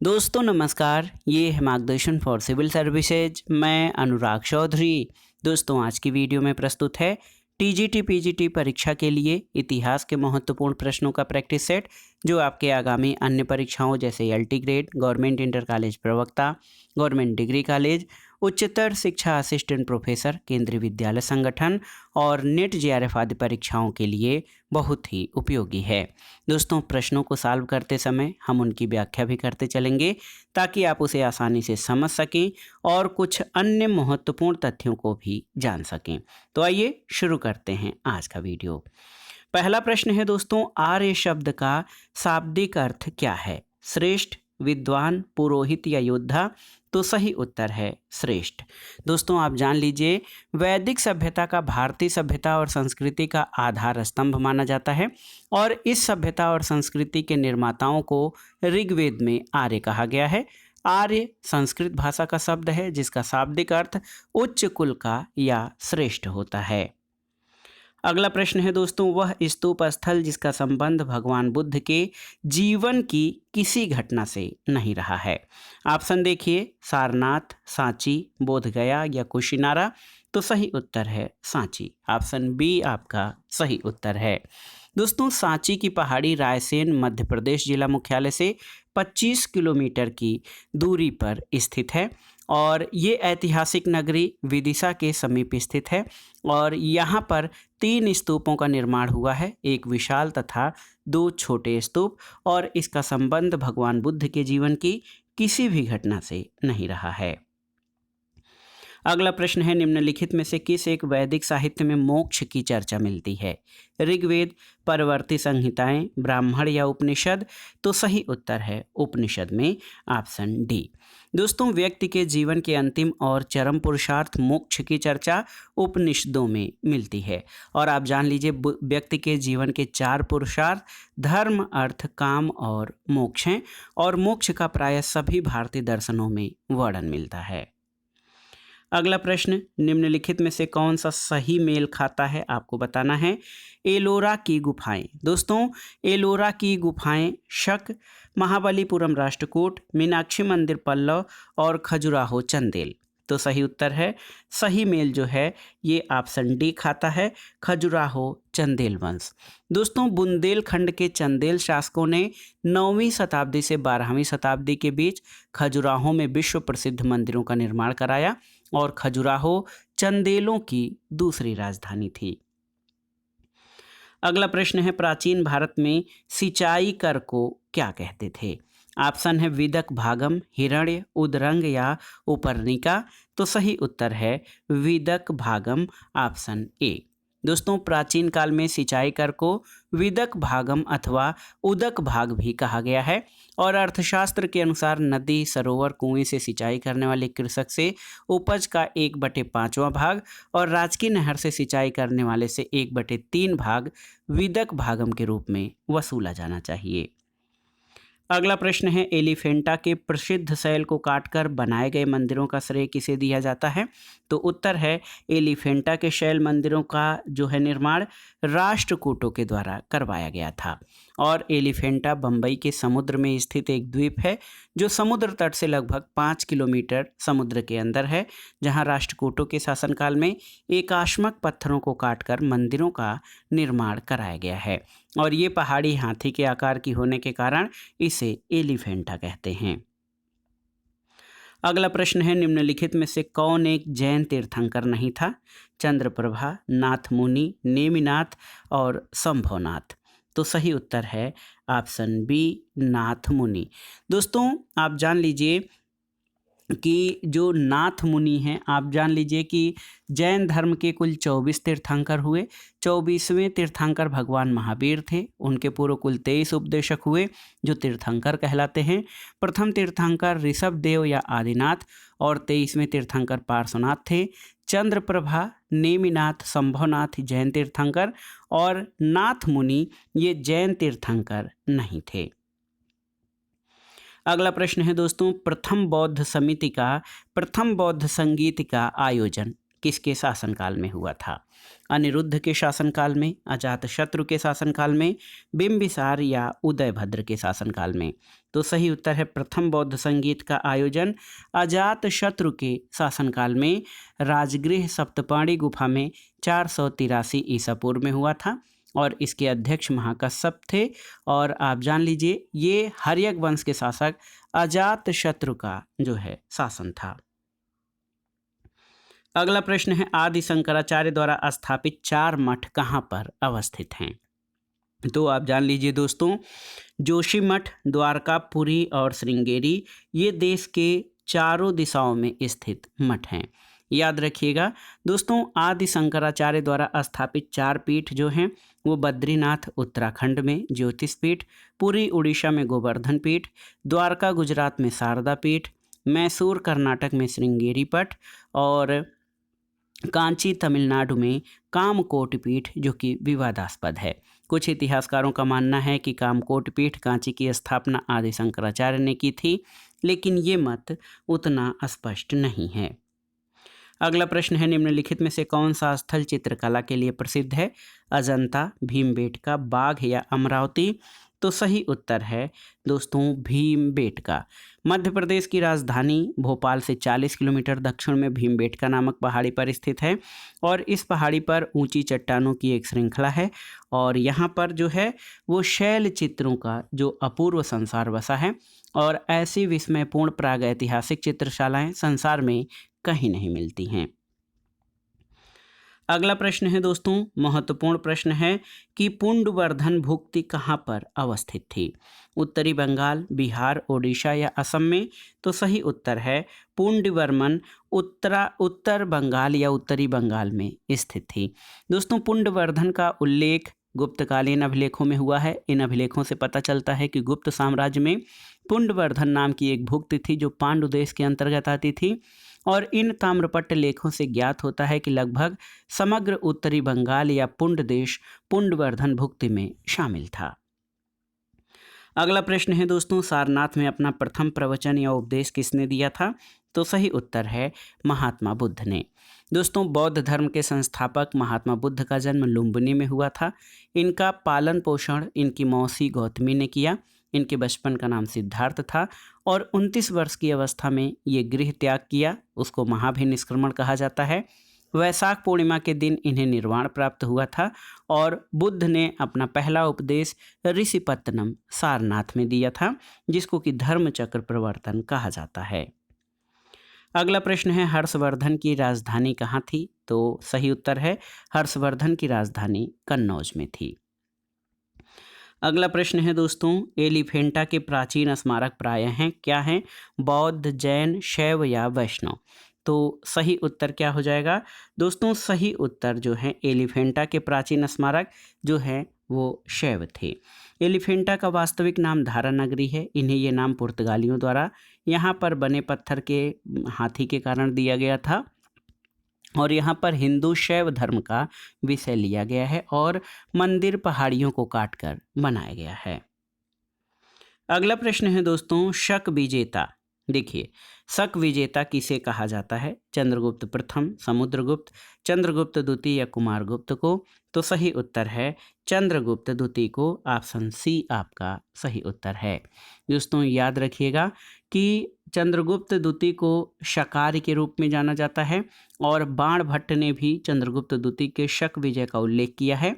दोस्तों नमस्कार, ये है मार्गदर्शन फॉर सिविल सर्विसेज। मैं अनुराग चौधरी। दोस्तों आज की वीडियो में प्रस्तुत है टीजीटी पीजीटी परीक्षा के लिए इतिहास के महत्वपूर्ण प्रश्नों का प्रैक्टिस सेट, जो आपके आगामी अन्य परीक्षाओं जैसे LT grade, government inter college प्रवक्ता, गवर्नमेंट डिग्री कॉलेज, उच्चतर शिक्षा असिस्टेंट प्रोफेसर, केंद्रीय विद्यालय संगठन और नेट जेआरएफ आदि परीक्षाओं के लिए बहुत ही उपयोगी है। दोस्तों प्रश्नों को सॉल्व करते समय हम उनकी व्याख्या भी करते चलेंगे ताकि आप उसे आसानी से समझ सकें और कुछ अन्य महत्वपूर्ण तथ्यों को भी जान सकें। तो आइए शुरू करते हैं आज का वीडियो। पहला प्रश्न है दोस्तों, आर्य शब्द का शाब्दिक अर्थ क्या है? श्रेष्ठ, विद्वान, पुरोहित या योद्धा? तो सही उत्तर है श्रेष्ठ। दोस्तों आप जान लीजिए, वैदिक सभ्यता का भारतीय सभ्यता और संस्कृति का आधार स्तंभ माना जाता है और इस सभ्यता और संस्कृति के निर्माताओं को ऋग्वेद में आर्य कहा गया है। आर्य संस्कृत भाषा का शब्द है जिसका शाब्दिक अर्थ उच्च कुल का या श्रेष्ठ होता है। अगला प्रश्न है दोस्तों, वह स्तूप स्थल जिसका संबंध भगवान बुद्ध के जीवन की किसी घटना से नहीं रहा है? ऑप्शन देखिए, सारनाथ, सांची, बोधगया या कुशिनारा। तो सही उत्तर है सांची। ऑप्शन बी आपका सही उत्तर है। दोस्तों सांची की पहाड़ी रायसेन मध्य प्रदेश जिला मुख्यालय से 25 किलोमीटर की दूरी पर स्थित है और ये ऐतिहासिक नगरी विदिशा के समीप स्थित है और यहाँ पर 3 स्तूपों का निर्माण हुआ है, एक विशाल तथा 2 छोटे स्तूप, और इसका संबंध भगवान बुद्ध के जीवन की किसी भी घटना से नहीं रहा है। अगला प्रश्न है, निम्नलिखित में से किस एक वैदिक साहित्य में मोक्ष की चर्चा मिलती है? ऋग्वेद, परवर्ती संहिताएं, ब्राह्मण या उपनिषद? तो सही उत्तर है उपनिषद में। Option D. दोस्तों व्यक्ति के जीवन के अंतिम और चरम पुरुषार्थ मोक्ष की चर्चा उपनिषदों में मिलती है और आप जान लीजिए व्यक्ति के जीवन के 4 पुरुषार्थ धर्म, अर्थ, काम और मोक्ष हैं और मोक्ष का प्रायः सभी भारतीय दर्शनों में वर्णन मिलता है। अगला प्रश्न, निम्नलिखित में से कौन सा सही मेल खाता है? आपको बताना है। एलोरा की गुफाएं। दोस्तों एलोरा की गुफाएं शक, महाबलीपुरम राष्ट्रकूट, मीनाक्षी मंदिर पल्लव और खजुराहो चंदेल। तो सही उत्तर है, सही मेल जो है ये ऑप्शन डी खाता है, खजुराहो चंदेल वंश। दोस्तों बुंदेलखंड के चंदेल शासकों ने 9वीं शताब्दी से 12वीं शताब्दी के बीच खजुराहो में विश्व प्रसिद्ध मंदिरों का निर्माण कराया और खजुराहो चंदेलों की दूसरी राजधानी थी। अगला प्रश्न है, प्राचीन भारत में सिंचाई कर को क्या कहते थे? ऑप्शन है विदक भागम, हिरण्य, उदरंग या उपरनिका। तो सही उत्तर है विदक भागम। Option A. दोस्तों प्राचीन काल में सिंचाई कर को विदक भागम अथवा उदक भाग भी कहा गया है और अर्थशास्त्र के अनुसार नदी, सरोवर, कुएं से सिंचाई करने वाले कृषक से उपज का 1/5वां भाग और राजकीय नहर से सिंचाई करने वाले से 1/3 भाग विदक भागम के रूप में वसूला जाना चाहिए। अगला प्रश्न है, एलिफेंटा के प्रसिद्ध शैल को काटकर बनाए गए मंदिरों का श्रेय किसे दिया जाता है? तो उत्तर है एलिफेंटा के शैल मंदिरों का जो है निर्माण राष्ट्रकूटों के द्वारा करवाया गया था और एलिफेंटा बम्बई के समुद्र में स्थित एक द्वीप है जो समुद्र तट से लगभग 5 किलोमीटर समुद्र के अंदर है, जहां राष्ट्रकूटों के शासनकाल में एकाश्मक पत्थरों को काटकर मंदिरों का निर्माण कराया गया है और ये पहाड़ी हाथी के आकार की होने के कारण इसे एलिफेंटा कहते हैं। अगला प्रश्न है, निम्नलिखित में से कौन एक जैन तीर्थंकर नहीं था? चंद्रप्रभा, नाथ मुनि, नेमिनाथ और संभवनाथ। तो सही उत्तर है ऑप्शन बी, नाथ मुनि। दोस्तों आप जान लीजिए कि जो नाथ मुनि हैं, आप जान लीजिए कि जैन धर्म के कुल 24 तीर्थंकर हुए। 24वें तीर्थंकर भगवान महावीर थे, उनके पूर्व कुल 23 उपदेशक हुए जो तीर्थंकर कहलाते हैं। प्रथम तीर्थंकर ऋषभ देव या आदिनाथ और 23वें तीर्थंकर पार्श्वनाथ थे। चंद्रप्रभा, नेमिनाथ, संभवनाथ जैन तीर्थंकर और नाथ मुनि ये जैन तीर्थंकर नहीं थे। अगला प्रश्न है दोस्तों, प्रथम बौद्ध समिति का प्रथम बौद्ध संगीत का आयोजन किसके शासनकाल में हुआ था? अनिरुद्ध के शासनकाल में, अजातशत्रु के शासनकाल में, बिंबिसार या उदयभद्र के शासनकाल में? तो सही उत्तर है प्रथम बौद्ध संगीत का आयोजन अजातशत्रु के शासनकाल में राजगृह सप्तपाणी गुफा में 483 ईसा पूर्व में हुआ था और इसके अध्यक्ष महाकश्यप थे। और आप जान लीजिए ये हर्यक वंश के शासक अजातशत्रु का जो है शासन था। अगला प्रश्न है आदि शंकराचार्य द्वारा स्थापित 4 मठ कहाँ पर अवस्थित हैं? तो आप जान लीजिए दोस्तों, जोशी मठ, द्वारका, पुरी और श्रृंगेरी ये देश के चारों दिशाओं में स्थित मठ हैं। याद रखिएगा दोस्तों, आदि शंकराचार्य द्वारा स्थापित 4 पीठ जो हैं वो बद्रीनाथ उत्तराखंड में ज्योतिष पीठ, पुरी उड़ीसा में गोवर्धन पीठ, द्वारका गुजरात में शारदा पीठ, मैसूर कर्नाटक में श्रृंगेरी पठ और कांची तमिलनाडु में कामकोटि पीठ जो कि विवादास्पद है। कुछ इतिहासकारों का मानना है कि कामकोटि पीठ कांची की स्थापना आदि शंकराचार्य ने की थी, लेकिन ये मत उतना स्पष्ट नहीं है। अगला प्रश्न है निम्नलिखित में से कौन सा स्थल चित्रकला के लिए प्रसिद्ध है? अजंता, भीमबेटका, बाघ या अमरावती? तो सही उत्तर है दोस्तों भीमबेटका। मध्य प्रदेश की राजधानी भोपाल से 40 किलोमीटर दक्षिण में भीमबेटका नामक पहाड़ी पर स्थित है और इस पहाड़ी पर ऊंची चट्टानों की एक श्रृंखला है और यहाँ पर जो है वो शैल चित्रों का जो अपूर्व संसार बसा है और ऐसी विस्मयपूर्ण प्रागैतिहासिक चित्रशालाएं संसार में कहीं नहीं मिलती हैं। अगला प्रश्न है दोस्तों महत्वपूर्ण प्रश्न है कि पुंडवर्धन भुक्ति कहाँ पर अवस्थित थी? उत्तरी बंगाल, बिहार, ओडिशा या असम में? तो सही उत्तर है पुंडवर्मन उत्तर बंगाल या उत्तरी बंगाल में स्थित थी। दोस्तों पुंडवर्धन का उल्लेख गुप्तकालीन अभिलेखों में हुआ है। इन अभिलेखों से पता चलता है कि गुप्त साम्राज्य में पुंडवर्धन नाम की एक भुक्ति थी जो पांडु देश के अंतर्गत आती थी और इन ताम्रपट्ट लेखों से ज्ञात होता है कि लगभग समग्र उत्तरी बंगाल या पुंड देश पुंडवर्धन भुक्ति में शामिल था। अगला प्रश्न है दोस्तों सारनाथ में अपना प्रथम प्रवचन या उपदेश किसने दिया था? तो सही उत्तर है महात्मा बुद्ध ने। दोस्तों बौद्ध धर्म के संस्थापक महात्मा बुद्ध का जन्म लुम्बिनी में हुआ था। इनका पालन पोषण इनकी मौसी गौतमी ने किया। इनके बचपन का नाम सिद्धार्थ था और 29 वर्ष की अवस्था में ये गृह त्याग किया, उसको महाभिनिष्क्रमण कहा जाता है। वैशाख पूर्णिमा के दिन इन्हें निर्वाण प्राप्त हुआ था और बुद्ध ने अपना पहला उपदेश ऋषिपत्तनम सारनाथ में दिया था जिसको कि धर्मचक्र प्रवर्तन कहा जाता है। अगला प्रश्न है हर्षवर्धन की राजधानी कहाँ थी? तो सही उत्तर है हर्षवर्धन की राजधानी कन्नौज में थी। अगला प्रश्न है दोस्तों एलिफेंटा के प्राचीन स्मारक प्रायः हैं क्या हैं? बौद्ध, जैन, शैव या वैष्णव? तो सही उत्तर क्या हो जाएगा दोस्तों? सही उत्तर जो है एलिफेंटा के प्राचीन स्मारक जो है वो शैव थे। एलिफेंटा का वास्तविक नाम धारा नगरी है। इन्हें ये नाम पुर्तगालियों द्वारा यहाँ पर बने पत्थर के हाथी के कारण दिया गया था और यहाँ पर हिंदू शैव धर्म का विषय लिया गया है और मंदिर पहाड़ियों को काटकर बनाया गया है। अगला प्रश्न है दोस्तों शक विजेता। देखिए शक विजेता किसे कहा जाता है? चंद्रगुप्त प्रथम, समुद्रगुप्त, चंद्रगुप्त द्वितीय या कुमारगुप्त को? तो सही उत्तर है चंद्रगुप्त द्वितीय को। ऑप्शन सी आपका सही उत्तर है। दोस्तों याद रखिएगा कि चंद्रगुप्त द्वितीय को शकारी के रूप में जाना जाता है और बाणभट्ट ने भी चंद्रगुप्त द्वितीय के शक विजय का उल्लेख किया है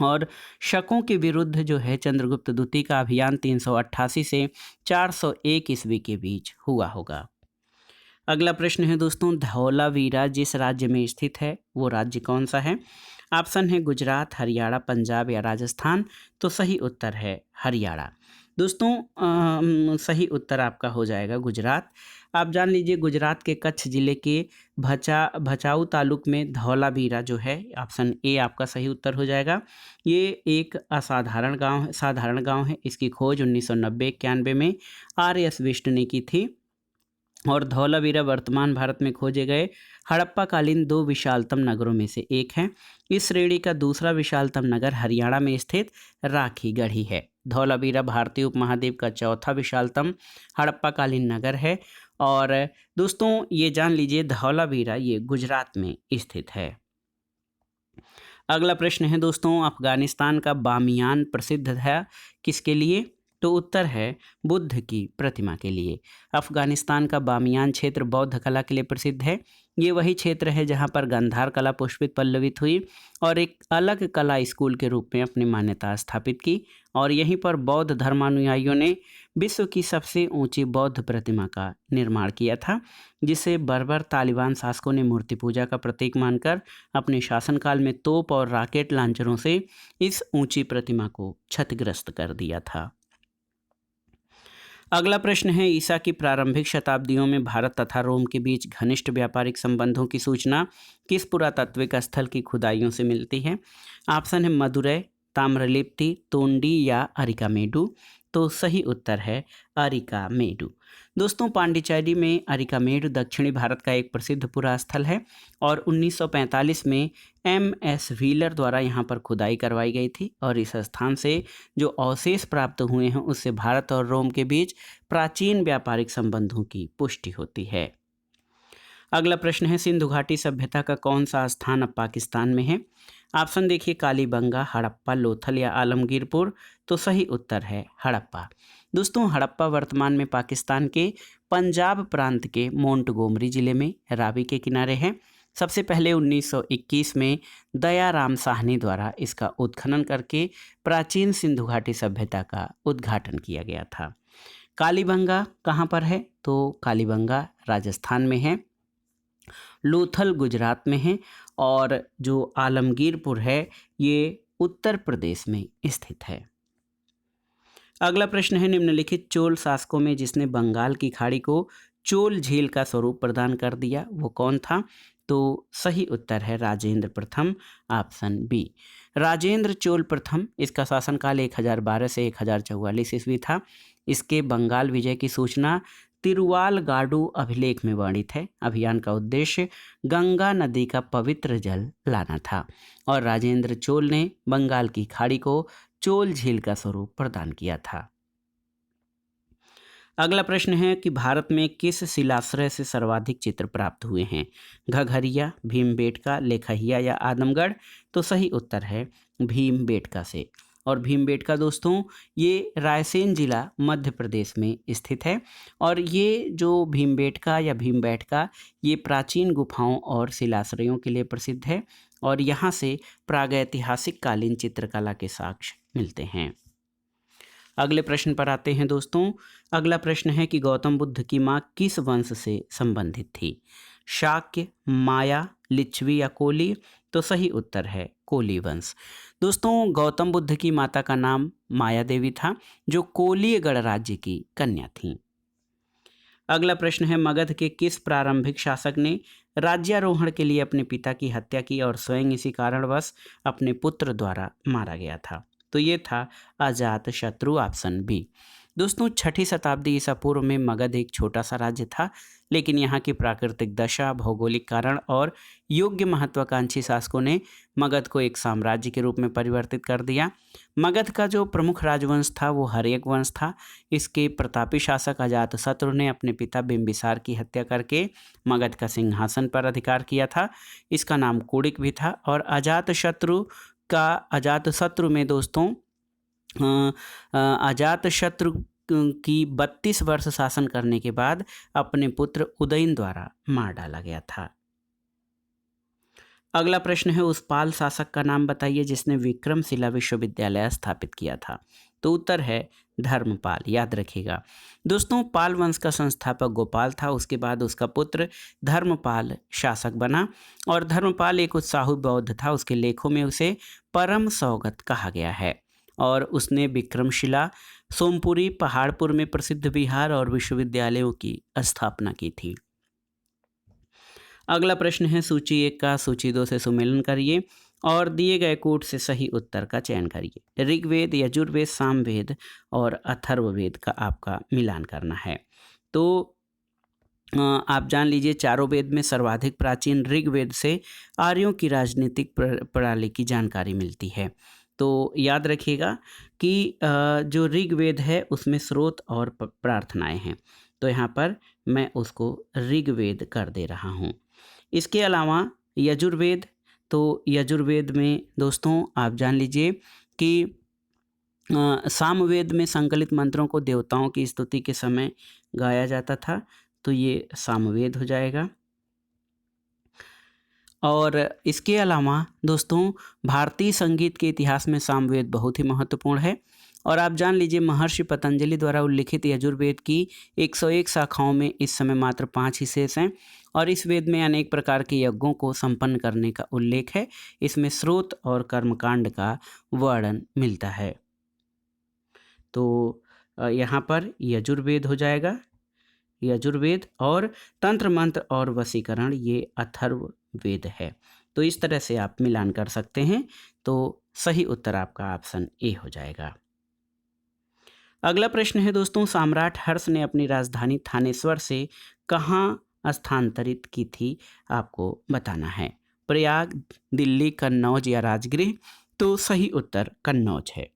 और शकों के विरुद्ध जो है चंद्रगुप्त द्वितीय का अभियान 388 से 401 ईस्वी के बीच हुआ होगा। अगला प्रश्न है दोस्तों धौलावीरा जिस राज्य में स्थित है वो राज्य कौन सा है? ऑप्शन है गुजरात, हरियाणा, पंजाब या राजस्थान? तो सही उत्तर है हरियाणा। दोस्तों सही उत्तर आपका हो जाएगा गुजरात। आप जान लीजिए गुजरात के कच्छ जिले के भचाऊ तालुक में धौलावीरा जो है ऑप्शन ए आपका सही उत्तर हो जाएगा। ये एक साधारण गांव है। इसकी खोज 1990-91 में आर.एस. बिष्ट ने की थी और धौलावीरा वर्तमान भारत में खोजे गए हड़प्पाकालीन 2 विशालतम नगरों में से एक है। इस श्रेणी का दूसरा विशालतम नगर हरियाणा में स्थित राखीगढ़ी है। धौलावीरा भारतीय उपमहाद्वीप का चौथा विशालतम हड़प्पाकालीन नगर है और दोस्तों ये जान लीजिए धौलावीरा ये गुजरात में स्थित है। अगला प्रश्न है दोस्तों, अफगानिस्तान का बामियान प्रसिद्ध है किसके लिए? तो उत्तर है बुद्ध की प्रतिमा के लिए। अफगानिस्तान का बामियान क्षेत्र बौद्ध कला के लिए प्रसिद्ध है। ये वही क्षेत्र है जहाँ पर गांधार कला पुष्पित पल्लवित हुई और एक अलग कला स्कूल के रूप में अपनी मान्यता स्थापित की, और यहीं पर बौद्ध धर्मानुयायियों ने विश्व की सबसे ऊंची बौद्ध प्रतिमा का निर्माण किया था, जिसे बर्बर तालिबान शासकों ने मूर्ति पूजा का प्रतीक मानकर अपने शासनकाल में तोप और रॉकेट लॉन्चरों से इस ऊंची प्रतिमा को क्षतिग्रस्त कर दिया था। अगला प्रश्न है, ईसा की प्रारंभिक शताब्दियों में भारत तथा रोम के बीच घनिष्ठ व्यापारिक संबंधों की सूचना किस पुरातात्विक स्थल की खुदाइयों से मिलती है? ऑप्शन है मदुरै, ताम्रलिप्ति, तोंडी या अरिकामेडु। तो सही उत्तर है अरिकामेडु। दोस्तों पांडिचेरी में अरिकामेडु दक्षिणी भारत का एक प्रसिद्ध पुरास्थल है और 1945 में MS व्हीलर द्वारा यहाँ पर खुदाई करवाई गई थी, और इस स्थान से जो अवशेष प्राप्त हुए हैं उससे भारत और रोम के बीच प्राचीन व्यापारिक संबंधों की पुष्टि होती है। अगला प्रश्न है, सिंधु घाटी सभ्यता का कौन सा स्थान अब पाकिस्तान में है? ऑप्शन देखिए कालीबंगा, हड़प्पा, लोथल या आलमगीरपुर। तो सही उत्तर है हड़प्पा। दोस्तों हड़प्पा वर्तमान में पाकिस्तान के पंजाब प्रांत के मोंटगोमरी जिले में रावी के किनारे है। सबसे पहले 1921 में दयाराम साहनी द्वारा इसका उत्खनन करके प्राचीन सिंधु घाटी सभ्यता का उद्घाटन किया गया था। कालीबंगा कहाँ पर है? तो कालीबंगा राजस्थान में है, लोथल गुजरात में है, और जो आलमगीरपुर है ये उत्तर प्रदेश में स्थित है। अगला प्रश्न है, निम्नलिखित चोल शासकों में जिसने बंगाल की खाड़ी को चोल झील का स्वरूप प्रदान कर दिया वो कौन था? तो सही उत्तर है राजेंद्र प्रथम, ऑप्शन बी। राजेंद्र चोल प्रथम, इसका शासनकाल 1012 से 1044 ईस्वी था। इसके बंगाल विजय की सूचना तिरुवालगाडु अभिलेख में वर्णित है। अभियान का उद्देश्य गंगा नदी का पवित्र जल लाना था, और राजेंद्र चोल ने बंगाल की खाड़ी को चोल झील का स्वरूप प्रदान किया था। अगला प्रश्न है कि भारत में किस शिलाश्रय से सर्वाधिक चित्र प्राप्त हुए हैं? घघरिया, भीमबेटका, लेखहिया या आदमगढ़। तो सही उत्तर है भीमबेटका से। और भीमबेटका दोस्तों ये रायसेन जिला मध्य प्रदेश में स्थित है, और ये जो भीमबेटका या भीमबेटका ये प्राचीन गुफाओं और शिलाश्रयों के लिए प्रसिद्ध है, और यहाँ से प्रागैतिहासिक कालीन चित्रकला के साक्ष्य मिलते हैं। अगले प्रश्न पर आते हैं दोस्तों। अगला प्रश्न है कि गौतम बुद्ध की माँ किस वंश से संबंधित थी? शाक्य, माया, लिच्छवी या कोली। तो सही उत्तर है कोली वंश। दोस्तों गौतम बुद्ध की माता का नाम माया देवी था, जो कोलीय गणराज्य की कन्या थीं। अगला प्रश्न है, मगध के किस प्रारंभिक शासक ने राज्यारोहण के लिए अपने पिता की हत्या की और स्वयं इसी कारणवश अपने पुत्र द्वारा मारा गया था? तो ये था अजात शत्रु, ऑप्शन बी। दोस्तों 6ठी शताब्दी ईसा पूर्व में मगध एक छोटा सा राज्य था, लेकिन यहाँ की प्राकृतिक दशा, भौगोलिक कारण और योग्य महत्वाकांक्षी शासकों ने मगध को एक साम्राज्य के रूप में परिवर्तित कर दिया। मगध का जो प्रमुख राजवंश था वो हर्यक वंश था। इसके प्रतापी शासक अजातशत्रु ने अपने पिता बिंबिसार की हत्या करके मगध का सिंहासन पर अधिकार किया था। इसका नाम कुड़िक भी था, और अजातशत्रु में दोस्तों अजातशत्रु की 32 वर्ष शासन करने के बाद अपने पुत्र उदयन द्वारा मार डाला गया था। अगला प्रश्न है, उस पाल शासक का नाम बताइए जिसने विक्रमशिला विश्वविद्यालय स्थापित किया था? तो उत्तर है धर्मपाल। याद रखिएगा दोस्तों, पाल वंश का संस्थापक गोपाल था। उसके बाद उसका पुत्र धर्मपाल शासक बना, और धर्मपाल एक उत्साही बौद्ध था। उसके लेखों में उसे परम सौगत कहा गया है, और उसने विक्रमशिला, सोमपुरी, पहाड़पुर में प्रसिद्ध विहार और विश्वविद्यालयों की स्थापना की थी। अगला प्रश्न है, सूची 1 का सूची 2 से सुमेलन करिए और दिए गए कोड से सही उत्तर का चयन करिए। ऋग्वेद, यजुर्वेद, सामवेद और अथर्ववेद का आपका मिलान करना है। तो आप जान लीजिए चारों वेद में सर्वाधिक प्राचीन ऋग्वेद से आर्यों की राजनीतिक प्रणाली की जानकारी मिलती है। तो याद रखिएगा कि जो ऋग्वेद है उसमें स्रोत और प्रार्थनाएं हैं, तो यहाँ पर मैं उसको ऋग्वेद कर दे रहा हूँ। इसके अलावा यजुर्वेद, तो यजुर्वेद में दोस्तों आप जान लीजिए कि सामवेद में संकलित मंत्रों को देवताओं की स्तुति के समय गाया जाता था, तो ये सामवेद हो जाएगा। और इसके अलावा दोस्तों भारतीय संगीत के इतिहास में सामवेद बहुत ही महत्वपूर्ण है। और आप जान लीजिए महर्षि पतंजलि द्वारा उल्लिखित यजुर्वेद की 101 शाखाओं में इस समय मात्र 5 ही शेष हैं, और इस वेद में अनेक प्रकार के यज्ञों को संपन्न करने का उल्लेख है। इसमें स्रोत और कर्मकांड का वर्णन मिलता है। तो यहाँ पर यजुर्वेद हो जाएगा, यजुर्वेद, और तंत्र मंत्र और वशीकरण ये अथर्ववेद है। तो इस तरह से आप मिलान कर सकते हैं, तो सही उत्तर आपका ऑप्शन ए हो जाएगा। अगला प्रश्न है दोस्तों, सम्राट हर्ष ने अपनी राजधानी थानेश्वर से कहाँ स्थानांतरित की थी, आपको बताना है। प्रयाग, दिल्ली, कन्नौज या राजगृह। तो सही उत्तर कन्नौज है।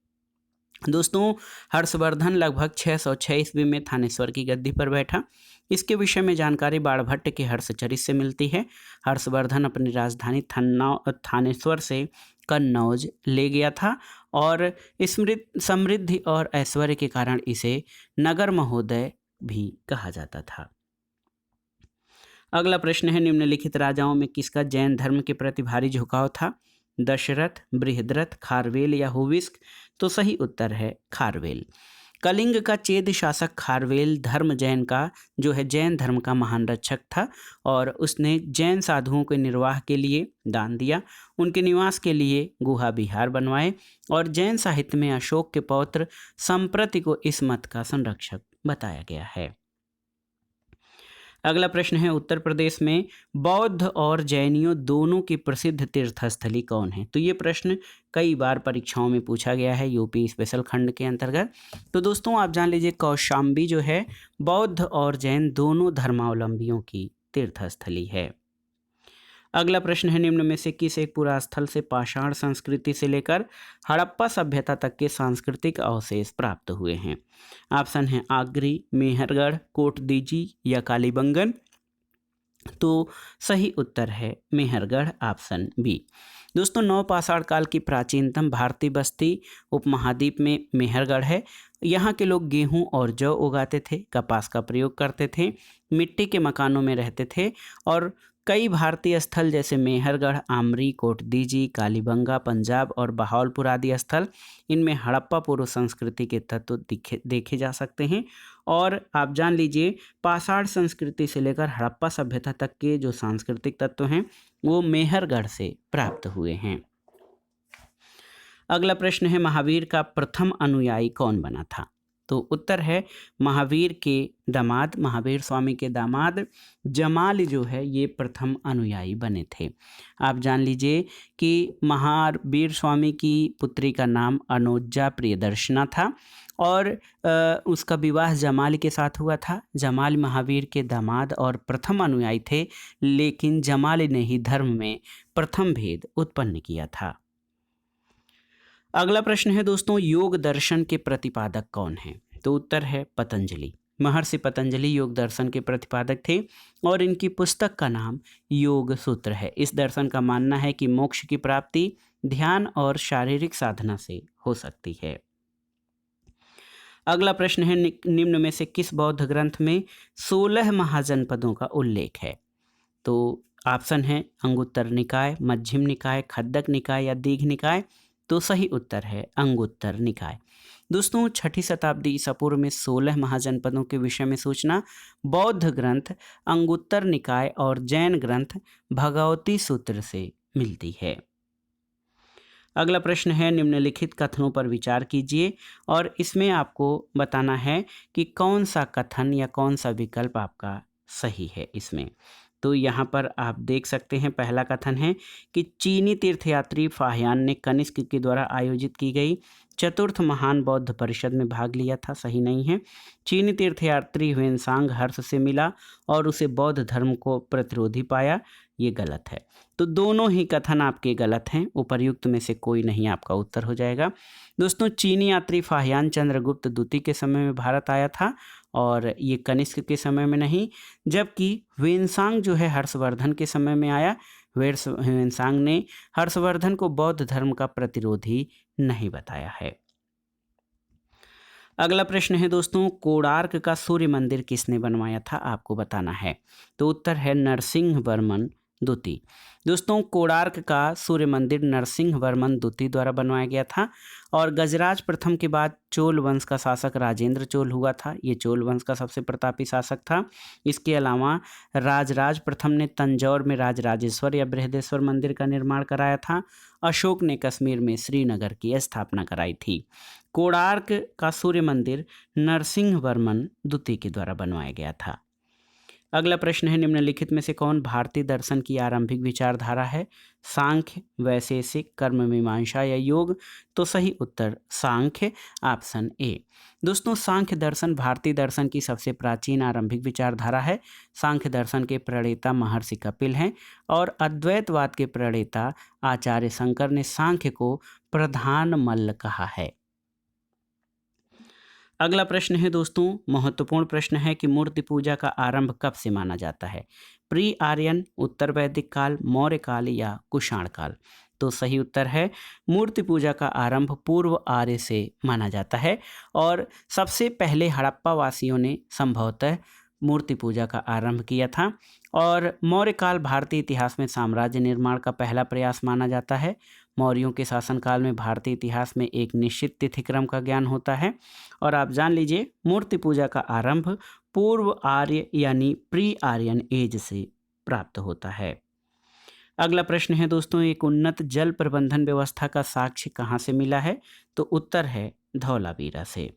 दोस्तों हर्षवर्धन लगभग 606 ईस्वी में थानेश्वर की गद्दी पर बैठा। इसके विषय में जानकारी बाणभट्ट के हर्षचरित से मिलती है। हर्षवर्धन अपनी राजधानी थानेश्वर से कन्नौज ले गया था, और समृद्धि और ऐश्वर्य के कारण इसे नगर महोदय भी कहा जाता था। अगला प्रश्न है, निम्नलिखित राजाओं में किसका जैन धर्म के प्रति भारी झुकाव था? दशरथ, बृहद्रथ, खारवेल या हुविस्क। तो सही उत्तर है खारवेल। कलिंग का चेद शासक खारवेल जैन धर्म का महान रक्षक था, और उसने जैन साधुओं के निर्वाह के लिए दान दिया, उनके निवास के लिए गुहा विहार बनवाए, और जैन साहित्य में अशोक के पौत्र संप्रति को इस मत का संरक्षक बताया गया है। अगला प्रश्न है, उत्तर प्रदेश में बौद्ध और जैनियों दोनों की प्रसिद्ध तीर्थस्थली कौन है? तो ये प्रश्न कई बार परीक्षाओं में पूछा गया है यूपी स्पेशल खंड के अंतर्गत। तो दोस्तों आप जान लीजिए कौशाम्बी जो है बौद्ध और जैन दोनों धर्मावलंबियों की तीर्थस्थली है। अगला प्रश्न है, निम्न में से किस एक पुरास्थल से पाषाण संस्कृति से लेकर हड़प्पा सभ्यता तक के सांस्कृतिक अवशेष प्राप्त हुए हैं? ऑप्शन है आगरी, मेहरगढ़, कोटदीजी या कालीबंगन। तो सही उत्तर है मेहरगढ़, ऑप्शन बी। दोस्तों नवपाषाण काल की प्राचीनतम भारतीय बस्ती उपमहाद्वीप में मेहरगढ़ है। यहाँ के लोग गेहूं और जौ उगाते थे, कपास का प्रयोग करते थे, मिट्टी के मकानों में रहते थे, और कई भारतीय स्थल जैसे मेहरगढ़, आमरी, कोटदीजी, कालीबंगा पंजाब और बहावलपुर आदि स्थल, इनमें हड़प्पा पूर्व संस्कृति के तत्व देखे जा सकते हैं। और आप जान लीजिए पाषाण संस्कृति से लेकर हड़प्पा सभ्यता तक के जो सांस्कृतिक तत्व हैं वो मेहरगढ़ से प्राप्त हुए हैं। अगला प्रश्न है, महावीर का प्रथम अनुयायी कौन बना था? तो उत्तर है महावीर के दामाद, महावीर स्वामी के दामाद जमाल जो है ये प्रथम अनुयायी बने थे। आप जान लीजिए कि महावीर स्वामी की पुत्री का नाम अनुजा प्रियदर्शना था, और उसका विवाह जमाल के साथ हुआ था। जमाल महावीर के दामाद और प्रथम अनुयायी थे, लेकिन जमाल ने ही धर्म में प्रथम भेद उत्पन्न किया था। अगला प्रश्न है दोस्तों, योग दर्शन के प्रतिपादक कौन है? तो उत्तर है पतंजलि। महर्षि पतंजलि योग दर्शन के प्रतिपादक थे, और इनकी पुस्तक का नाम योग सूत्र है। इस दर्शन का मानना है कि मोक्ष की प्राप्ति ध्यान और शारीरिक साधना से हो सकती है। अगला प्रश्न है, निम्न में से किस बौद्ध ग्रंथ में 16 महाजनपदों का उल्लेख है? तो ऑप्शन है अंगुत्तर निकाय, मध्यम निकाय, खद्दक निकाय या दीघ निकाय। तो सही उत्तर है अंगुत्तर निकाय। दोस्तों 6ठी शताब्दी ईसा पूर्व में 16 महाजनपदों के विषय में सूचना बौद्ध ग्रंथ अंगुत्तर निकाय और जैन ग्रंथ भगवती सूत्र से मिलती है। अगला प्रश्न है, निम्नलिखित कथनों पर विचार कीजिए, और इसमें आपको बताना है कि कौन सा कथन या कौन सा विकल्प आपका सही है इसमें। तो यहाँ पर आप देख सकते हैं, पहला कथन है कि चीनी तीर्थयात्री फाहियान ने कनिष्क के द्वारा आयोजित की गई चतुर्थ महान बौद्ध परिषद में भाग लिया था, सही नहीं है। चीनी तीर्थयात्री ह्वेनसांग हर्ष से मिला और उसे बौद्ध धर्म को प्रतिरोधी पाया, ये गलत है। तो दोनों ही कथन आपके गलत हैं, उपर्युक्त में से कोई नहीं आपका उत्तर हो जाएगा। दोस्तों, चीनी यात्री फाहियान चंद्रगुप्त द्वितीय के समय में भारत आया था और ये कनिष्क के समय में नहीं, जबकि ह्वेनसांग जो है हर्षवर्धन के समय में आया। ह्वेनसांग ने हर्षवर्धन को बौद्ध धर्म का प्रतिरोधी नहीं बताया है। अगला प्रश्न है दोस्तों, कोणार्क का सूर्य मंदिर किसने बनवाया था, आपको बताना है। तो उत्तर है नरसिंह वर्मन द्वितीय। दोस्तों, कोणार्क का सूर्य मंदिर नरसिंह वर्मन द्वितीय द्वारा बनवाया गया था और गजराज प्रथम के बाद चोल वंश का शासक राजेंद्र चोल हुआ था। ये चोल वंश का सबसे प्रतापी शासक था। इसके अलावा राजराज प्रथम ने तंजौर में राजराजेश्वर या बृहदेश्वर मंदिर का निर्माण कराया था। अशोक ने कश्मीर में श्रीनगर की स्थापना कराई थी। कोणार्क का सूर्य मंदिर नरसिंह वर्मन द्वितीय के द्वारा बनवाया गया था। अगला प्रश्न है, निम्नलिखित में से कौन भारतीय दर्शन की आरंभिक विचारधारा है। सांख्य, वैशेषिक, कर्म मीमांसा या योग। तो सही उत्तर सांख्य, ऑप्शन ए। दोस्तों, सांख्य दर्शन भारतीय दर्शन की सबसे प्राचीन आरंभिक विचारधारा है। सांख्य दर्शन के प्रणेता महर्षि कपिल हैं और अद्वैतवाद के प्रणेता आचार्य शंकर ने सांख्य को प्रधान मल्ल कहा है। अगला प्रश्न है दोस्तों, महत्वपूर्ण प्रश्न है कि मूर्ति पूजा का आरंभ कब से माना जाता है। प्री आर्यन, उत्तर वैदिक काल, मौर्य काल या कुषाण काल। तो सही उत्तर है मूर्ति पूजा का आरंभ पूर्व आर्य से माना जाता है और सबसे पहले हड़प्पा वासियों ने संभवतः मूर्ति पूजा का आरंभ किया था। और मौर्य काल भारतीय इतिहास में साम्राज्य निर्माण का पहला प्रयास माना जाता है। मौर्यों के शासनकाल में भारतीय इतिहास में एक निश्चित तिथिक्रम का ज्ञान होता है और आप जान लीजिए मूर्ति पूजा का आरंभ पूर्व आर्य यानी प्री आर्यन एज से प्राप्त होता है। अगला प्रश्न है दोस्तों, एक उन्नत जल प्रबंधन व्यवस्था का साक्ष्य कहाँ से मिला है। तो उत्तर है धौलावीरा से।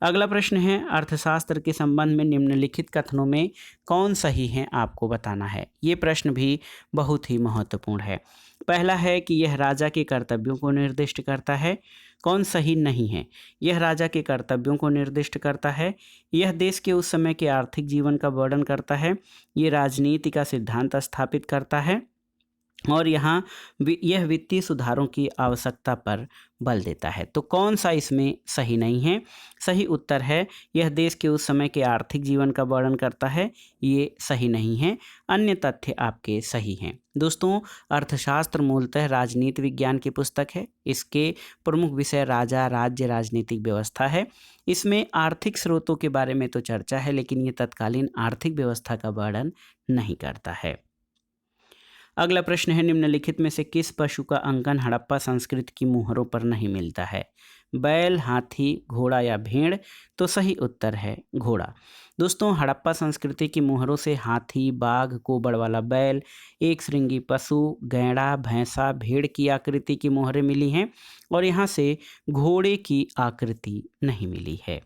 अगला प्रश्न है, अर्थशास्त्र के संबंध में निम्नलिखित कथनों में कौन सही है, आपको बताना है। ये प्रश्न भी बहुत ही महत्वपूर्ण है। पहला है कि यह राजा के कर्तव्यों को निर्दिष्ट करता है। कौन सही नहीं है। यह राजा के कर्तव्यों को निर्दिष्ट करता है। यह देश के उस समय के आर्थिक जीवन का वर्णन करता है। ये राजनीति का सिद्धांत स्थापित करता है और यहाँ यह वित्तीय सुधारों की आवश्यकता पर बल देता है। तो कौन सा इसमें सही नहीं है। सही उत्तर है यह देश के उस समय के आर्थिक जीवन का वर्णन करता है, ये सही नहीं है। अन्य तथ्य आपके सही हैं। दोस्तों, अर्थशास्त्र मूलतः राजनीति विज्ञान की पुस्तक है। इसके प्रमुख विषय राजा, राज्य, राजनीतिक व्यवस्था है। इसमें आर्थिक स्रोतों के बारे में तो चर्चा है, लेकिन ये तत्कालीन आर्थिक व्यवस्था का वर्णन नहीं करता है। अगला प्रश्न है, निम्नलिखित में से किस पशु का अंकन हड़प्पा संस्कृति की मुहरों पर नहीं मिलता है। बैल, हाथी, घोड़ा या भेड़। तो सही उत्तर है घोड़ा। दोस्तों, हड़प्पा संस्कृति की मुहरों से हाथी, बाघ, कोबड़ वाला बैल, एक श्रृंगी पशु, गैंडा, भैंसा, भेड़ की आकृति की मुहरें मिली हैं और यहाँ से घोड़े की आकृति नहीं मिली है।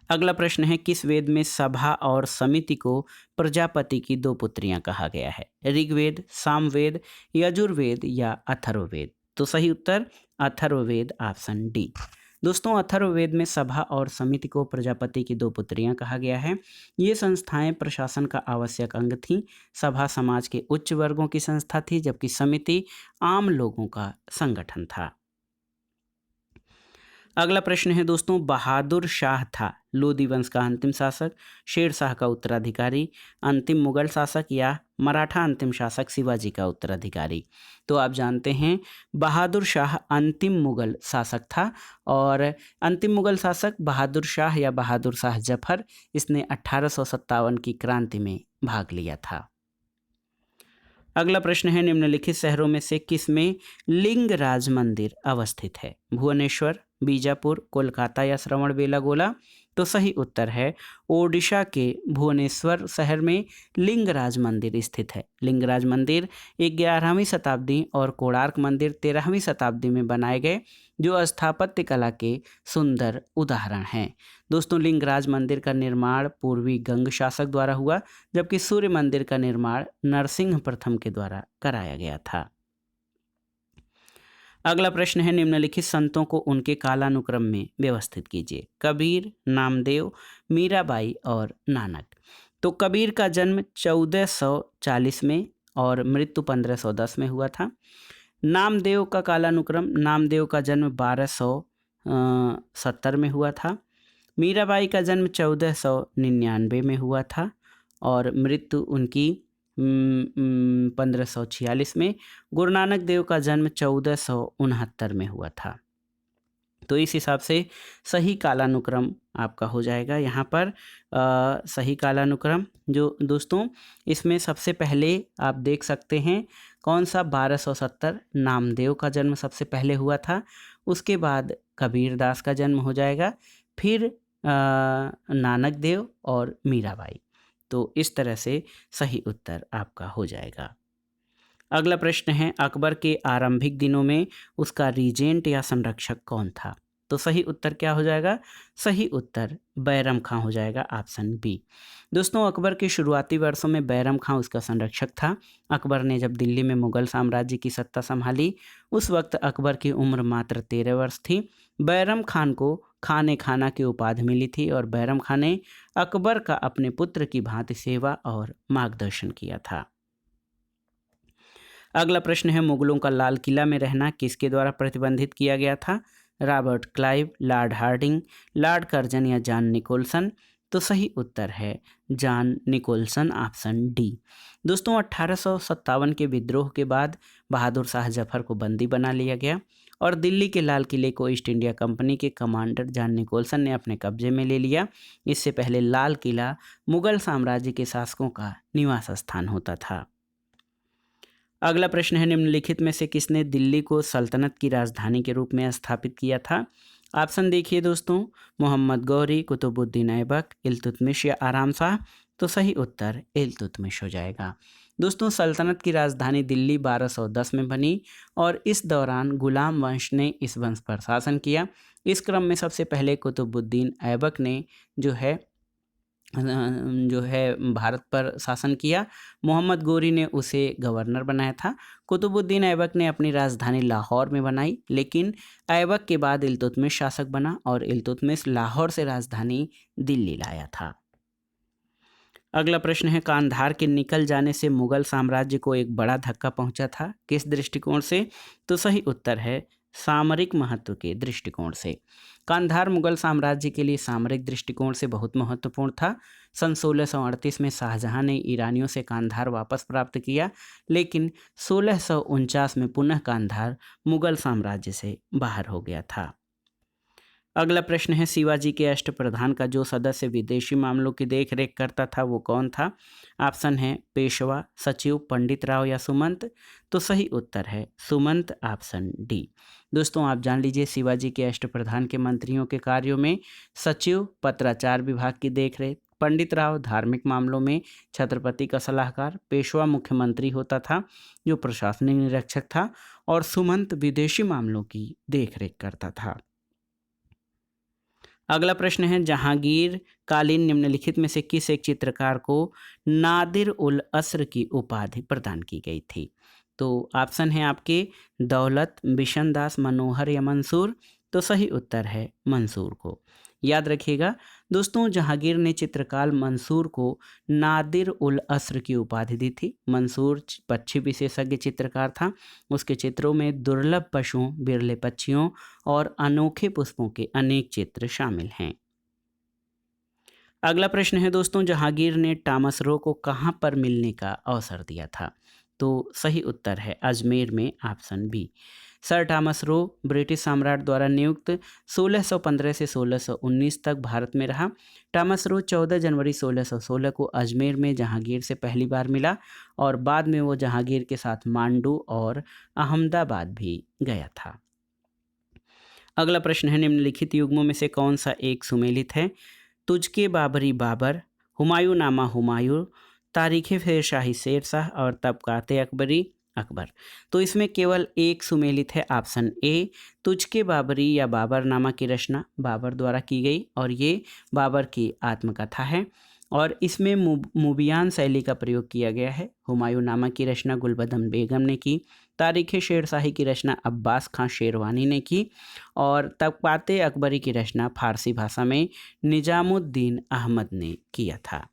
अगला प्रश्न है, किस वेद में सभा और समिति को प्रजापति की दो पुत्रियां कहा गया है। ऋग्वेद, सामवेद, यजुर्वेद या अथर्ववेद। तो सही उत्तर अथर्ववेद, ऑप्शन डी। दोस्तों, अथर्ववेद में सभा और समिति को प्रजापति की दो पुत्रियां कहा गया है। ये संस्थाएं प्रशासन का आवश्यक अंग थीं। सभा समाज के उच्च वर्गों की संस्था थी, जबकि समिति आम लोगों का संगठन था। अगला प्रश्न है दोस्तों, बहादुर शाह था लोदी वंश का अंतिम शासक, शेर शाह का उत्तराधिकारी, अंतिम मुगल शासक या मराठा अंतिम शासक शिवाजी का उत्तराधिकारी। तो आप जानते हैं बहादुर शाह अंतिम मुगल शासक था और अंतिम मुगल शासक बहादुर शाह या बहादुर शाह जफर, इसने 1857 की क्रांति में भाग लिया था। अगला प्रश्न है, निम्नलिखित शहरों में से किस में लिंगराज मंदिर अवस्थित है। भुवनेश्वर, बीजापुर, कोलकाता या श्रवणबेलागोला। तो सही उत्तर है ओडिशा के भुवनेश्वर शहर में लिंगराज मंदिर स्थित है। लिंगराज मंदिर 11वीं शताब्दी और कोणार्क मंदिर 13वीं शताब्दी में बनाए गए, जो स्थापत्य कला के सुंदर उदाहरण हैं। दोस्तों, लिंगराज मंदिर का निर्माण पूर्वी गंग शासक द्वारा हुआ, जबकि सूर्य मंदिर का निर्माण नरसिंह प्रथम के द्वारा कराया गया था। अगला प्रश्न है, निम्नलिखित संतों को उनके कालानुक्रम में व्यवस्थित कीजिए। कबीर, नामदेव, मीराबाई और नानक। तो कबीर का जन्म 1440 में और मृत्यु 1510 में हुआ था। नामदेव का कालानुक्रम, नामदेव का जन्म 1270 में हुआ था। मीराबाई का जन्म 1499 में हुआ था और मृत्यु उनकी 1546 में। गुरु नानक देव का जन्म 1469 में हुआ था। तो इस हिसाब से सही कालानुक्रम आपका हो जाएगा यहाँ पर। सही कालानुक्रम जो दोस्तों, इसमें सबसे पहले आप देख सकते हैं कौन सा, 1270 नामदेव का जन्म सबसे पहले हुआ था। उसके बाद कबीरदास का जन्म हो जाएगा, फिर नानक देव और मीराबाई। तो इस तरह से सही उत्तर आपका हो जाएगा। अगला प्रश्न है, अकबर के आरंभिक दिनों में उसका रीजेंट या संरक्षक कौन था? तो सही उत्तर क्या हो जाएगा? सही उत्तर बैरम खां हो जाएगा, ऑप्शन बी। दोस्तों, अकबर के शुरुआती वर्षों में बैरम खां उसका संरक्षक था। अकबर ने जब दिल्ली में मुगल साम्राज्य की सत्ता संभाली, उस वक्त अकबर की उम्र मात्र 13 वर्ष थी। बैरम खान को खाने खाना की उपाधि मिली थी और बैरम खान ने अकबर का अपने पुत्र की भांति सेवा और मार्गदर्शन किया था। अगला प्रश्न है, मुगलों का लाल किला में रहना किसके द्वारा प्रतिबंधित किया गया था? Robert Clive, Lord Hardinge, Lord Curzon या जॉन निकोलसन। तो सही उत्तर है जॉन निकोलसन, ऑप्शन डी। दोस्तों, 1857 के विद्रोह के बाद बहादुर शाह जफर को बंदी बना लिया गया और दिल्ली के लाल किले को ईस्ट इंडिया कंपनी के कमांडर जॉन निकोलसन ने अपने कब्जे में ले लिया। इससे पहले लाल किला मुगल साम्राज्य के शासकों का निवास स्थान होता था। अगला प्रश्न है, निम्नलिखित में से किसने दिल्ली को सल्तनत की राजधानी के रूप में स्थापित किया था? ऑप्शन देखिए दोस्तों, मोहम्मद गौरी, कुतुबुद्दीन ऐबक, इल्तुतमिश या आराम शाह। तो सही उत्तर इल्तुतमिश हो जाएगा। दोस्तों, सल्तनत की राजधानी दिल्ली 1210 में बनी और इस दौरान गुलाम वंश ने इस वंश पर शासन किया। इस क्रम में सबसे पहले कुतुबुद्दीन ऐबक ने जो है भारत पर शासन किया। मोहम्मद गौरी ने उसे गवर्नर बनाया था। कुतुबुद्दीन ऐबक ने अपनी राजधानी लाहौर में बनाई, लेकिन ऐबक के बाद इल्तुतमिश शासक बना और इल्तुतमिश लाहौर से राजधानी दिल्ली लाया था। अगला प्रश्न है, कांधार के निकल जाने से मुगल साम्राज्य को एक बड़ा धक्का पहुंचा था, किस दृष्टिकोण से? तो सही उत्तर है सामरिक महत्व के दृष्टिकोण से। कांधार मुगल साम्राज्य के लिए सामरिक दृष्टिकोण से बहुत महत्वपूर्ण था। सन 1638 में शाहजहां ने ईरानियों से कांधार वापस प्राप्त किया, लेकिन 1649 में पुनः कांधार मुगल साम्राज्य से बाहर हो गया था। अगला प्रश्न है, शिवाजी के अष्टप्रधान का जो सदस्य विदेशी मामलों की देखरेख करता था वो कौन था? ऑप्शन है पेशवा, सचिव, पंडित राव या सुमंत। तो सही उत्तर है सुमंत, ऑप्शन डी। दोस्तों, आप जान लीजिए शिवाजी के अष्टप्रधान के मंत्रियों के कार्यों में सचिव पत्राचार विभाग की देखरेख, पंडित राव धार्मिक मामलों में छत्रपति का सलाहकार, पेशवा मुख्यमंत्री होता था जो प्रशासनिक निरीक्षक था और सुमंत विदेशी मामलों की देखरेख करता था। अगला प्रश्न है, जहांगीर कालीन निम्नलिखित में से किस एक चित्रकार को नादिर उल असर की उपाधि प्रदान की गई थी? तो ऑप्शन है आपके दौलत, बिशन दास, मनोहर या मंसूर। तो सही उत्तर है मंसूर को। याद रखिएगा दोस्तों, जहांगीर ने चित्रकार मंसूर को नादिर उल असर की उपाधि दी थी। मंसूर पक्षी विशेषज्ञ चित्रकार था। उसके चित्रों में दुर्लभ पशुओं, बिरले पक्षियों और अनोखे पुष्पों के अनेक चित्र शामिल हैं। अगला प्रश्न है दोस्तों, जहांगीर ने टॉमस रो को कहाँ पर मिलने का अवसर दिया था? तो सही उत्तर है अजमेर में, option B. Sir Thomas Roe British सम्राट द्वारा नियुक्त 1615 से 1619 तक भारत में रहा। टॉमस रो 14 जनवरी 1616 को अजमेर में जहांगीर से पहली बार मिला और बाद में वो जहांगीर के साथ मांडू और अहमदाबाद भी गया था। अगला प्रश्न है, निम्नलिखित युग्मों में से कौन सा एक सुमेलित है? तुझके बाबरी बाबर, हुमायूं नामा हुमायूं, तारीख़ शेरशाही शेरशाह और तबकाते अकबरी अकबर। तो इसमें केवल एक सुमेलित है, ऑप्शन ए। तुझके बाबरी या बाबरनामा की रचना बाबर द्वारा की गई और ये बाबर की आत्मकथा है और इसमें मुबियान शैली का प्रयोग किया गया है। हुमायूं नामा की रचना गुलबदन बेगम ने की। तारीख़ शेरशाही की रचना अब्बास खां शेरवानी ने की और तबक़ात अकबरी की रचना फ़ारसी भाषा में निज़ामुद्दीन अहमद ने किया था।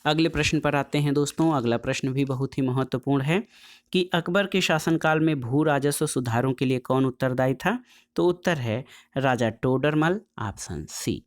अगले प्रश्न पर आते हैं दोस्तों। अगला प्रश्न भी बहुत ही महत्वपूर्ण है कि अकबर के शासनकाल में भू राजस्व सुधारों के लिए कौन उत्तरदायी था? तो उत्तर है राजा टोडरमल, ऑप्शन सी।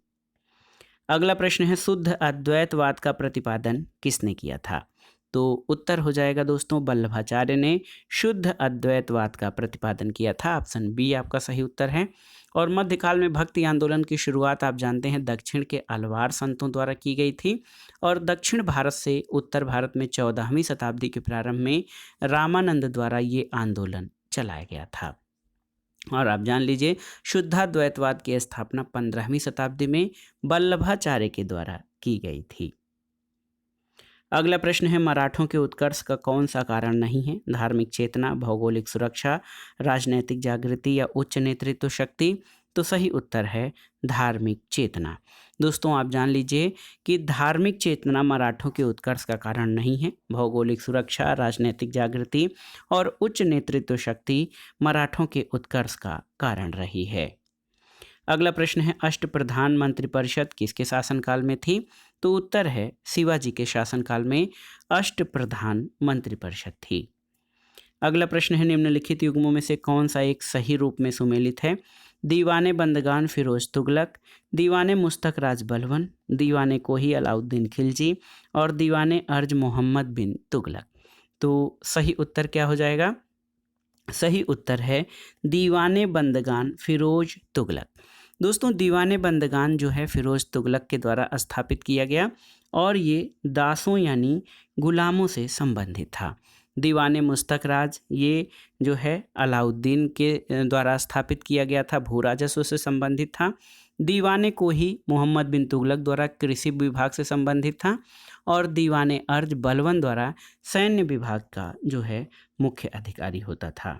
अगला प्रश्न है शुद्ध अद्वैतवाद का प्रतिपादन किसने किया था? तो उत्तर हो जाएगा दोस्तों वल्लभाचार्य ने शुद्ध अद्वैतवाद का प्रतिपादन किया था, ऑप्शन बी आपका सही उत्तर है। और मध्यकाल में भक्ति आंदोलन की शुरुआत आप जानते हैं दक्षिण के अलवार संतों द्वारा की गई थी और दक्षिण भारत से उत्तर भारत में 14वीं शताब्दी के प्रारंभ में रामानंद द्वारा ये आंदोलन चलाया गया था। और आप जान लीजिए शुद्धाद्वैतवाद की स्थापना 15वीं शताब्दी में वल्लभाचार्य के द्वारा की गई थी। अगला प्रश्न है मराठों के उत्कर्ष का कौन सा कारण नहीं है? धार्मिक चेतना, भौगोलिक सुरक्षा, राजनैतिक जागृति या उच्च नेतृत्व शक्ति? तो सही उत्तर है धार्मिक चेतना। दोस्तों आप जान लीजिए कि धार्मिक चेतना मराठों के उत्कर्ष का कारण नहीं है। भौगोलिक सुरक्षा, राजनैतिक जागृति और उच्च नेतृत्व शक्ति मराठों के उत्कर्ष का कारण रही है। अगला प्रश्न है अष्टप्रधान मंत्रिपरिषद किसके शासनकाल में थी? तो उत्तर है शिवाजी के शासनकाल में अष्टप्रधान मंत्रिपरिषद थी। अगला प्रश्न है निम्नलिखित युग्मों में से कौन सा एक सही रूप में सुमेलित है? दीवाने बंदगान फिरोज तुगलक, दीवाने मुस्तक राज बलवन, दीवाने कोही अलाउद्दीन खिलजी और दीवाने अर्ज मोहम्मद बिन तुगलक। तो सही उत्तर क्या हो जाएगा? सही उत्तर है दीवाने बंदगान फिरोज तुगलक। दोस्तों दीवाने बंदगान जो है फिरोज तुगलक के द्वारा स्थापित किया गया और ये दासों यानी गुलामों से संबंधित था। दीवाने मुस्तक राज ये जो है अलाउद्दीन के द्वारा स्थापित किया गया था, भू राजस्व से संबंधित था। दीवाने कोही मोहम्मद बिन तुगलक द्वारा कृषि विभाग से संबंधित था और दीवाने अर्ज बलवन द्वारा सैन्य विभाग का जो है मुख्य अधिकारी होता था।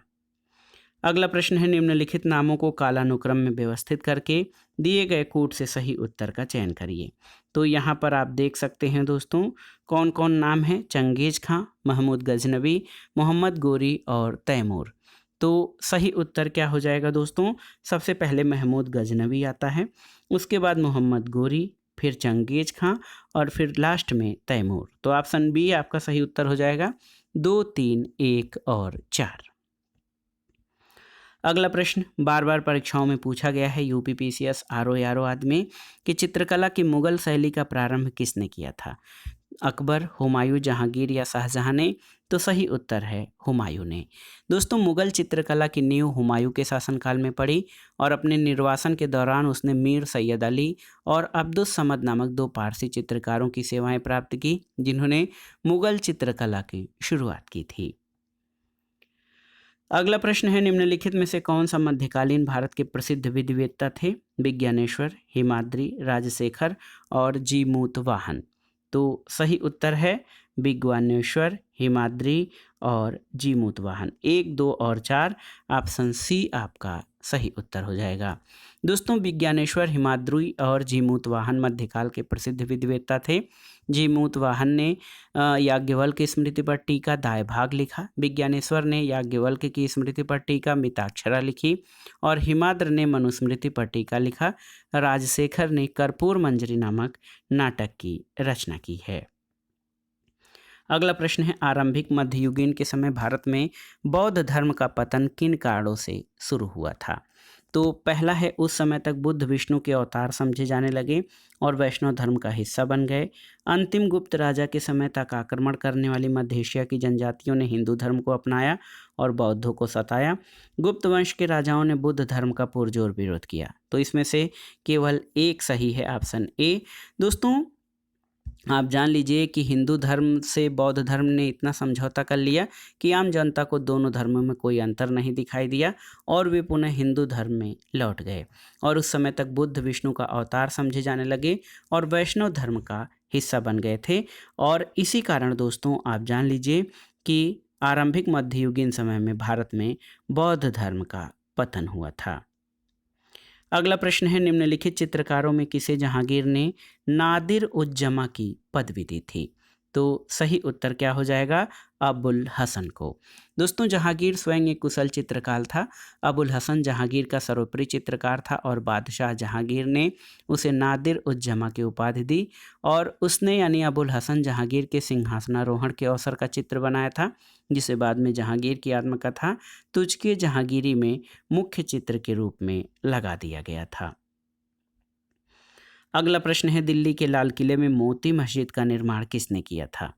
अगला प्रश्न है निम्नलिखित नामों को कालानुक्रम में व्यवस्थित करके दिए गए कूट से सही उत्तर का चयन करिए। तो यहाँ पर आप देख सकते हैं दोस्तों कौन कौन नाम है, चंगेज खां, महमूद गजनवी, मोहम्मद गोरी और तैमूर। तो सही उत्तर क्या हो जाएगा दोस्तों? सबसे पहले महमूद गजनवी आता है, उसके बाद मोहम्मद गोरी, फिर चंगेज खां और फिर लास्ट में तैमूर। तो ऑप्शन बी आपका सही उत्तर हो जाएगा 2, 3, 1 और 4। अगला प्रश्न बार बार परीक्षाओं में पूछा गया है यूपीपीसीएस आरओ आदि में कि चित्रकला की मुगल शैली का प्रारंभ किसने किया था? अकबर, हुमायूं, जहांगीर या शाहजहां ने? तो सही उत्तर है हुमायूं ने। दोस्तों मुगल चित्रकला की नींव हुमायूं के शासनकाल में पड़ी और अपने निर्वासन के दौरान उसने मीर सैयद अली और अब्दुस समद नामक 2 पारसी चित्रकारों की सेवाएं प्राप्त की जिन्होंने मुगल चित्रकला की शुरुआत की थी। अगला प्रश्न है निम्नलिखित में से कौन सा मध्यकालीन भारत के प्रसिद्ध विद्ववेत्ता थे? विज्ञानेश्वर, हिमाद्री, राजशेखर और जीमूतवाहन। तो सही उत्तर है विज्ञानेश्वर, हिमाद्री और जीमूतवाहन। 1, 2 और 4 ऑप्शन सी आपका सही उत्तर हो जाएगा। दोस्तों विज्ञानेश्वर, हिमाद्री और जीमूतवाहन मध्यकाल के प्रसिद्ध विद्ववेत्ता थे। जीमूतवाहन ने याज्ञवल्क्य की स्मृति पर टीका दाय भाग लिखा, विज्ञानेश्वर ने याज्ञवल्क्य की स्मृति पर टीका मिताक्षरा लिखी और हिमाद्र ने मनुस्मृति पर टीका लिखा। राजशेखर ने कर्पूर मंजरी नामक नाटक की रचना की है। अगला प्रश्न है आरंभिक मध्ययुगीन के समय भारत में बौद्ध धर्म का पतन किन कारणों से शुरू हुआ था? तो पहला है उस समय तक बुद्ध विष्णु के अवतार समझे जाने लगे और वैष्णव धर्म का हिस्सा बन गए। अंतिम गुप्त राजा के समय तक आक्रमण करने वाली मध्य एशिया की जनजातियों ने हिंदू धर्म को अपनाया और बौद्धों को सताया। गुप्त वंश के राजाओं ने बुद्ध धर्म का पुरजोर विरोध किया। तो इसमें से केवल एक सही है, ऑप्शन ए। दोस्तों आप जान लीजिए कि हिंदू धर्म से बौद्ध धर्म ने इतना समझौता कर लिया कि आम जनता को दोनों धर्मों में कोई अंतर नहीं दिखाई दिया और वे पुनः हिंदू धर्म में लौट गए और उस समय तक बुद्ध विष्णु का अवतार समझे जाने लगे और वैष्णव धर्म का हिस्सा बन गए थे। और इसी कारण दोस्तों आप जान लीजिए कि आरंभिक मध्ययुगीन समय में भारत में बौद्ध धर्म का पतन हुआ था। अगला प्रश्न है निम्नलिखित चित्रकारों में किसे जहांगीर ने नादिर उज जमा की पदवी दी थी? तो सही उत्तर क्या हो जाएगा? अबुल हसन को। दोस्तों, जहांगीर स्वयं एक कुशल चित्रकार था। अबुल हसन जहांगीर का सर्वोपरि चित्रकार था और बादशाह जहांगीर ने उसे नादिर उज जमा की उपाधि दी और उसने यानी अबुल हसन जहांगीर के सिंहासनारोहण के अवसर का चित्र बनाया था, जिसे बाद में जहांगीर की आत्मकथा तुझके जहांगीरी में मुख्य चित्र के रूप में लगा दिया गया था। अगला प्रश्न है, दिल्ली के लाल किले में मोती मस्जिद का निर्माण किसने किया था?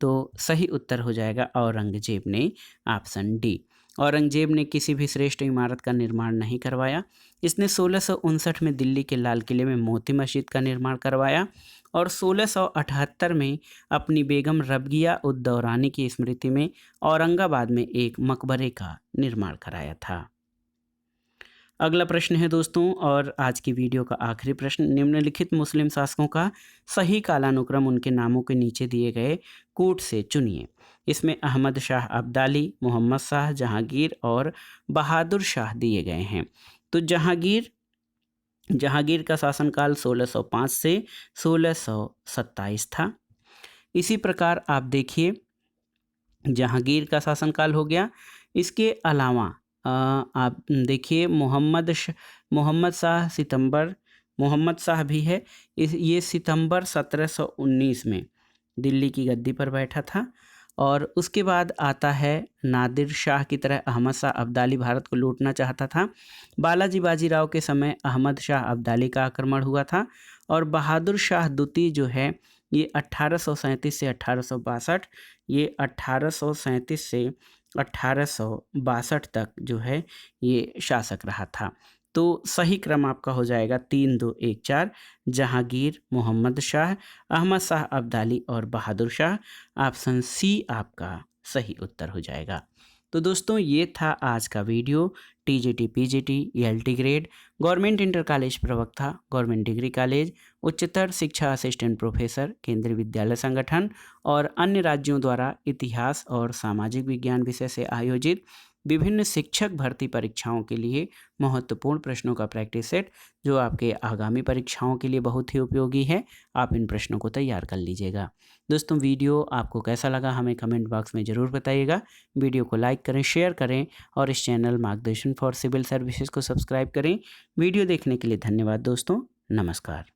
तो सही उत्तर हो जाएगा औरंगजेब ने, ऑप्शन डी। औरंगजेब ने किसी भी श्रेष्ठ इमारत का निर्माण नहीं करवाया। इसने 1659 में दिल्ली के लाल किले में मोती मस्जिद का निर्माण करवाया और 1678 में अपनी बेगम रबगिया उद दौरानी की स्मृति में औरंगाबाद में एक मकबरे का निर्माण कराया था। अगला प्रश्न है दोस्तों, और आज की वीडियो का आखिरी प्रश्न, निम्नलिखित मुस्लिम शासकों का सही कालानुक्रम उनके नामों के नीचे दिए गए कूट से चुनिए। इसमें अहमद शाह अब्दाली, मोहम्मद शाह जहांगीर और बहादुर शाह दिए गए हैं। तो जहांगीर का शासनकाल 1605 से 1627 था। इसी प्रकार आप देखिए, जहांगीर का शासनकाल हो गया। इसके अलावा आप देखिए मोहम्मद शाह भी है। ये सितंबर 1719 में दिल्ली की गद्दी पर बैठा था। और उसके बाद आता है नादिर शाह की तरह अहमद शाह अब्दाली भारत को लूटना चाहता था। बालाजी बाजीराव के समय अहमद शाह अब्दाली का आक्रमण हुआ था। और बहादुर शाह द्वितीय जो है ये 1837 से 1862, ये 1837 से 1862 तक जो है ये शासक रहा था। तो सही क्रम आपका हो जाएगा 3, 2, 1, 4, जहांगीर, मोहम्मद शाह, अहमद शाह अब्दाली और बहादुर शाह। ऑप्शन सी आपका सही उत्तर हो जाएगा। तो दोस्तों, ये था आज का video. TGT, PGT, ELT grade, government inter college प्रवक्ता, गवर्नमेंट डिग्री कॉलेज, उच्चतर शिक्षा असिस्टेंट प्रोफेसर, केंद्रीय विद्यालय संगठन और अन्य राज्यों द्वारा इतिहास और सामाजिक विज्ञान विषय से आयोजित विभिन्न शिक्षक भर्ती परीक्षाओं के लिए महत्वपूर्ण प्रश्नों का प्रैक्टिस सेट, जो आपके आगामी परीक्षाओं के लिए बहुत ही उपयोगी है। आप इन प्रश्नों को तैयार कर लीजिएगा। दोस्तों, वीडियो आपको कैसा लगा हमें कमेंट बॉक्स में ज़रूर बताइएगा। वीडियो को लाइक करें, शेयर करें और इस चैनल मार्गदर्शन फॉर सिविल सर्विसेज को सब्सक्राइब करें। वीडियो देखने के लिए धन्यवाद दोस्तों। नमस्कार।